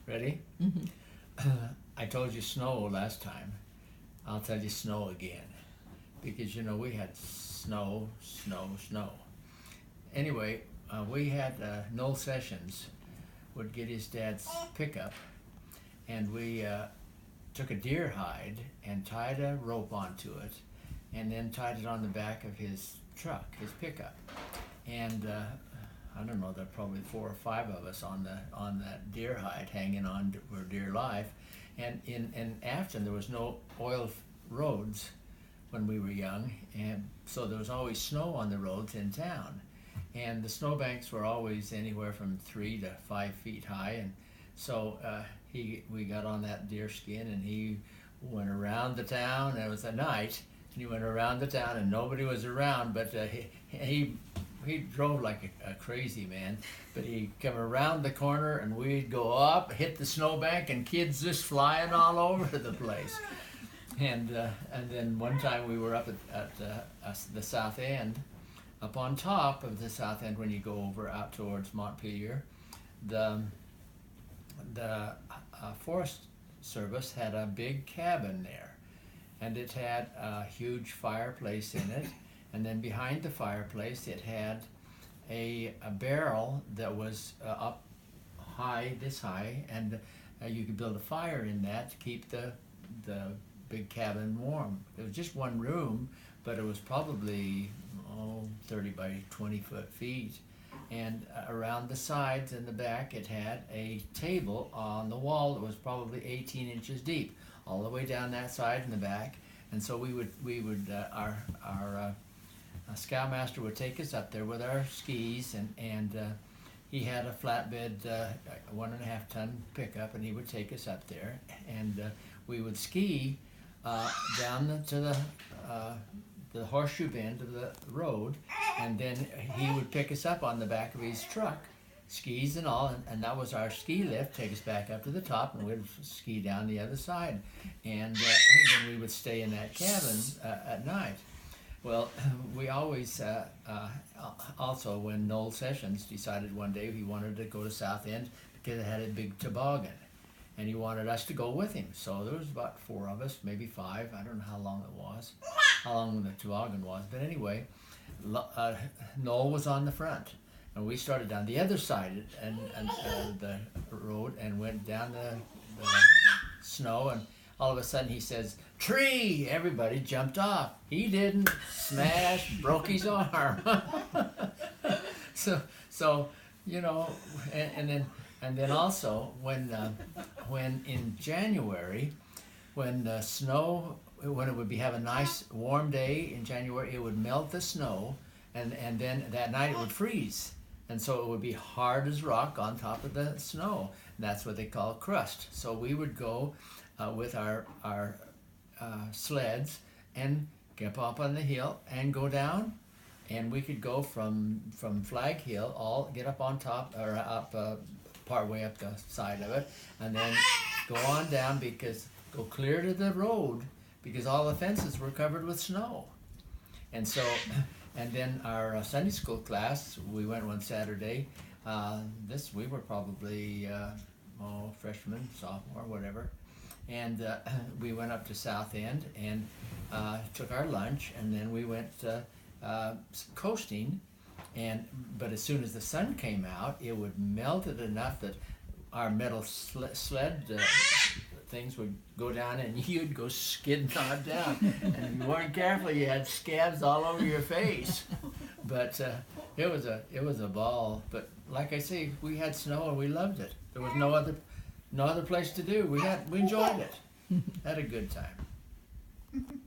Ready? I told you snow last time. I'll tell you snow again. Because we had snow. Anyway, we had Noel Sessions would get his dad's pickup, and we took a deer hide and tied a rope onto it, and then tied it on the back of his truck, his pickup. And I don't know, there are probably 4 or 5 of us on that deer hide hanging on for dear life. And in Afton there was no oil roads when we were young, and so there was always snow on the roads in town. And the snowbanks were always anywhere from 3 to 5 feet high, and so we got on that deer skin, and he went around the town, and it was a night, and he went around the town, and nobody was around, but he drove like a crazy man. But he'd come around the corner, and we'd go up, hit the snowbank, and kids just flying all over the place. And then one time we were up at the South End, up on top of the South End when you go over out towards Montpelier. The Forest Service had a big cabin there, and it had a huge fireplace in it, and then behind the fireplace it had a barrel that was up high, this high, and you could build a fire in that to keep the big cabin warm. It was just one room, but it was probably 30 by 20 feet, and around the sides and the back it had a table on the wall that was probably 18 inches deep, all the way down that side and the back. And so we would our scoutmaster would take us up there with our skis, and he had a flatbed 1.5 ton pickup, and he would take us up there, and we would ski down to the horseshoe bend of the road, and then he would pick us up on the back of his truck, skis and all, and that was our ski lift, take us back up to the top, and we'd ski down the other side, and then we would stay in that cabin at night. Well, we always, also when Noel Sessions decided one day he wanted to go to South End because it had a big toboggan, and he wanted us to go with him. So there was about 4 of us, maybe 5, I don't know how long it was, how long the toboggan was, but anyway, Noel was on the front, and we started down the other side and the road and went down the snow, and all of a sudden he says, "Tree!" Everybody jumped off. He didn't. Smash, broke his arm. So and then also when in January, when the snow, when it would have a nice warm day in January, it would melt the snow, and then that night it would freeze, and so it would be hard as rock on top of the snow. And that's what they call crust. So we would go with our sleds and get up on the hill and go down, and we could go from Flag Hill, get up on top, or up part way up the side of it, and then go on down, go clear to the road, because all the fences were covered with snow. And so, and then our Sunday school class, we went one Saturday, we were probably freshman, sophomore, whatever, and we went up to South End and took our lunch, and then we went coasting, but as soon as the sun came out, it would melt it enough that our metal sled things would go down, and you'd go skidding on down, and if you weren't careful, you had scabs all over your face. But it was a ball. But like I say, we had snow and we loved it. There was no other place to do. We enjoyed it. Had a good time.